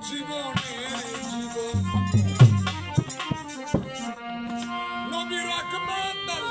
জীবনের জীবন নবী রাহমাতাল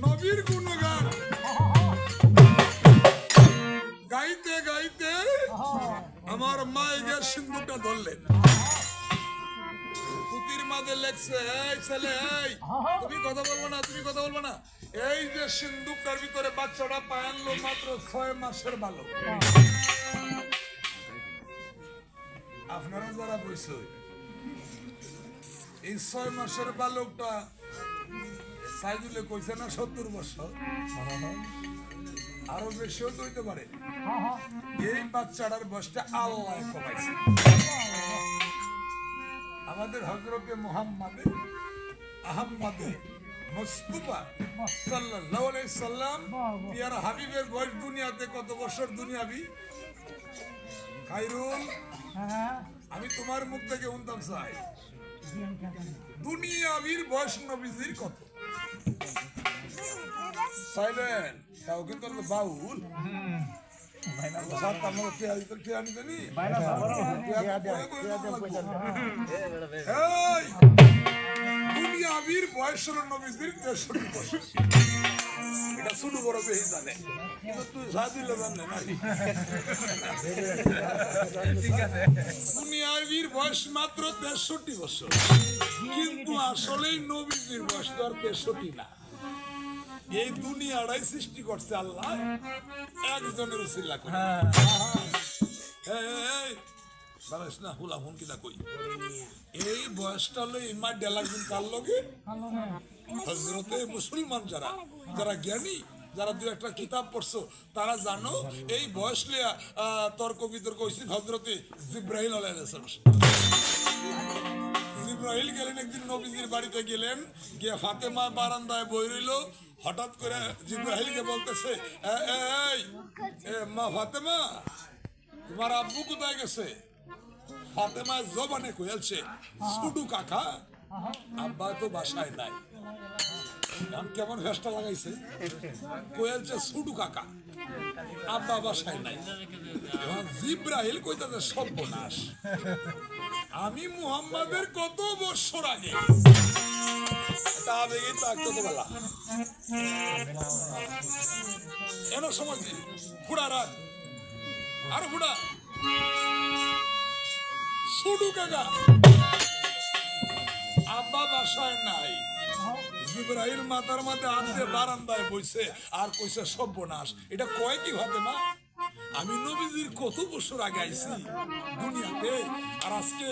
নবীর গুণগান গাইতে গাইতে আমার মায়ের সিন্ধুকটা ধরলেন পুতির মাঝে লেখছে এই ছেলে এই তুমি কথা বলবো না তুমি কথা বলবো না এই যে সিন্ধুকটার ভিতরে বাচ্চাটা পায়ানলো মাত্র 6 মাসের বালক আপনারা যারা বলছে এই 6 মাসের বালকটা সাইদুলে কইছে না 70 বছর আরো বেশিও তো হইতে পারে এই বাচ্চাটার বয়সটা আল্লাহ কমাইছে আমাদের হযরতে মুহাম্মদ আহমদে মুস্তাফা সাল্লাল্লাহু আলাইহি সাল্লাম পিয়ার হাবিবের বয়স দুনিয়াতে কত বছর দুনিয়াবি খায়রুল আমি তোমার মুখ থেকে শুনতাম চাই দুনিয়াবির বয়স নবীজির কত সাইলেন্ট তাও কিন্তু বাউল দুনিয়াবির বয়স হল নবীজির 63 বছর এটা শুরু বড় বেশি জানে তুই সাদিলে জানে না দুনিয়াবির বয়স মাত্র 63 বছর কিন্তু আসলেই নবীজির বয়স তো আর 63 না এই দুনিয়াটাই সৃষ্টি করছে আল্লাহ একজনের উসিলা করে না হুলা হুন কিনা কই এই বয়সটা হলো ইমার ডেলাগুন কার লগে হযরতে মুসলমান যারা যারা জ্ঞানী যারা দুই একটা কিতাব পড়ছো তারা জানো এই বয়স লিয়া তর্ক বিতর্ক হয়েছে হযরতে জিব্রাইল আলাইহিস সালাম জিব্রাইল গেলেন একদিন নবীজির বাড়িতে গেলেন গিয়ে ফাতেমা বারান্দায় বই রইল হঠাৎ করে জিব্রাইলকে বলতেছে এই মা ফাতেমা তোমার আব্বু কোথায় গেছে ফাতেমা জবানে কইলছে ছুটু কাকা আব্বা তো বাসায় নাই কেমন ফেস্টা লাগাইছে কইলছে ছুটু কাকা আব্বা বাসায় নাই জিব্রাইল কইতাছে সর্বনাশ আমি মুহাম্মাদের কত বছর আগে এটা আবেগে থাকতো তো বলা এনো সময় ফুড়া রাত আর ফুড়া ছুটু কাকা আব্বা বাসায় নাই জিব্রাইল মাথার মধ্যে আনতে বারান্দায় বইছে আর কইছে সর্বনাশ এটা কয় কি ফাতেমা আমি নবীজির কত বছর আগে আইছি দুনিয়াতে আর আজকে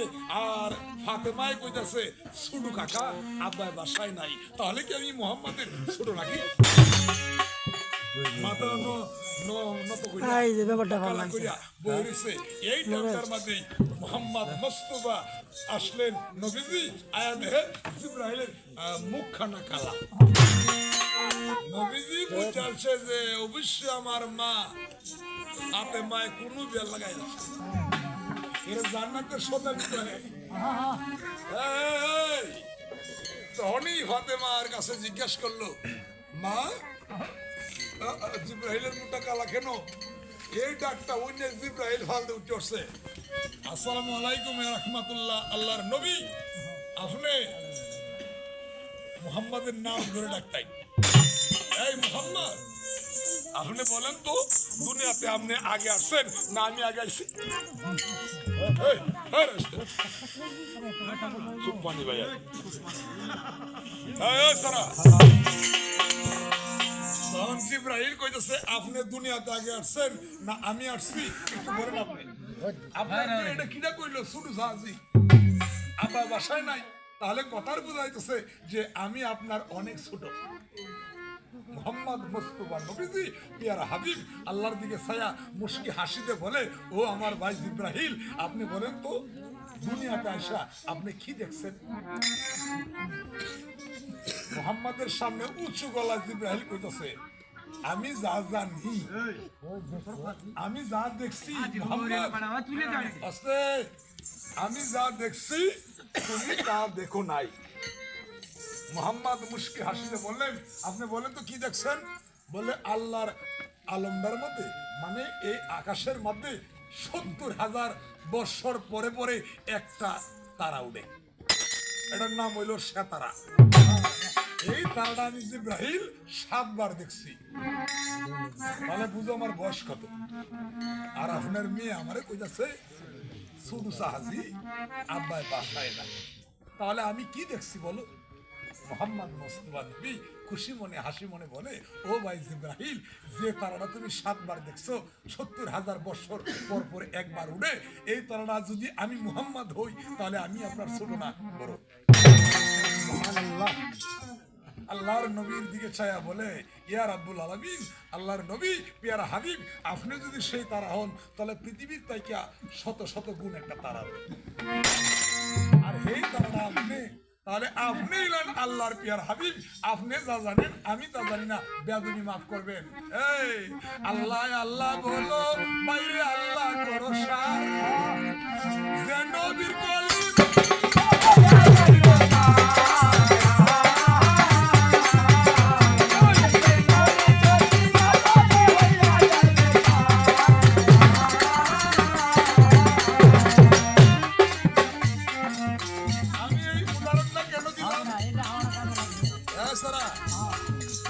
আর ফাতেমায় কইতাছে ছুটু কাকা আব্বা বাসায় নাই তাহলে কি আমি মুহাম্মাদের ছোট নাকি মাথা নত কইরা এই যে ব্যাপারটা ভালো কালা লাগছে কইরা বই রইছে এই টাইমটার মধ্যেই মোহাম্মদ মুস্তাফা আসলেন নবীজি আয়া দেহে জিব্রাইলের মুখখানা কালা নবীজি বুঝালছে যে অবশ্যই আমার মা হাতে মায় কোনো বেল লাগাই না এর জান্নাতের সদা দিতে হয় তখনই ফাতেমার কাছে জিজ্ঞাসা করলো মা জিব্রাহিলের মুখটা কালা কেন এই ডাকটা অন্য জিব্রাহিল ফালতে উঠে আসছে আসসালামু আলাইকুম রাহমাতুল্লাহ আল্লাহর নবী আপনি মুহাম্মাদের নাম ধরে ডাকতাই এই মুহাম্মদ আপনি বলেন তো দুনিয়াতে আপনি আগে আসছেন না আমি আগে আসছি চুপ পানি ভাইয়া তখন জিব্রাহিল কইতেছে আপনি দুনিয়াতে আগে আসছেন না আমি আসছি একটু বলেন আপনি আপনার এটা কিনা কইলো শুধু সাহায্যি আপনার বাসায় নাই তাহলে কথার বুঝাইতেছে যে আমি আপনার অনেক ছোট মোহাম্মদ মুস্তাফা নবীজি পিয়ারা হাবিব আল্লাহর দিকে ছায়া মুস্কি হাসিতে বলে ও আমার ভাই জিব্রাহিল আপনি বলেন তো দুনিয়াতে আসা আপনি কি দেখছেন মোহাম্মদের সামনে উঁচু গলা জিব্রাহিল কইতেছে আমি যা জানি আমি যা দেখছি আমি যা দেখছি তুমি তা দেখো নাই মোহাম্মদ মুস্কি হাসিতে বললেন আপনি বলেন তো কি দেখছেন বলে আল্লাহর আলমদার মধ্যে মানে এই আকাশের মধ্যে ৭০,০০০ বৎসর পরে পরে একটা তারা উঠে এটার নাম হইল সেতারা এই তারাটা আমি জিব্রাহিল ৭ বার দেখছি তাহলে বুঝো আমার বয়স কত আর আপনার মেয়ে আমারে কইতাছে শুধু সাহাজি আব্বাই বাসায় না তাহলে আমি কি দেখছি বলো মোহাম্মদ মুস্তাফা নবী খুশি মনে হাসি মনে বলে ও ভাই জিব্রাহিল যে তারাটা তুমি ৭ বার দেখছো ৭০,০০০ বছর পর পর একবার উঠে এই তারাটা যদি আমি মুহাম্মদ হই তাহলে আমি আপনার ছোট না বড় আল্লাহর নবীর দিকে ছায়া বলে ইয়া রাব্বুল আলামিন আল্লাহর নবী পিয়ারা হাবিব আপনি যদি সেই তারা হন তাহলে পৃথিবীর তাইকা শত শত গুণ একটা তারা আর এই তারাটা আপনি তাহলে আপনি হলেন আল্লাহর পিয়ার হাবিব আপনি যা জানেন আমি তা জানি না বেয়াদবি মাফ করবেন এই আল্লাহ আল্লাহ বলো বাইরে আল্লাহ করো সার যে নবীর কলিমা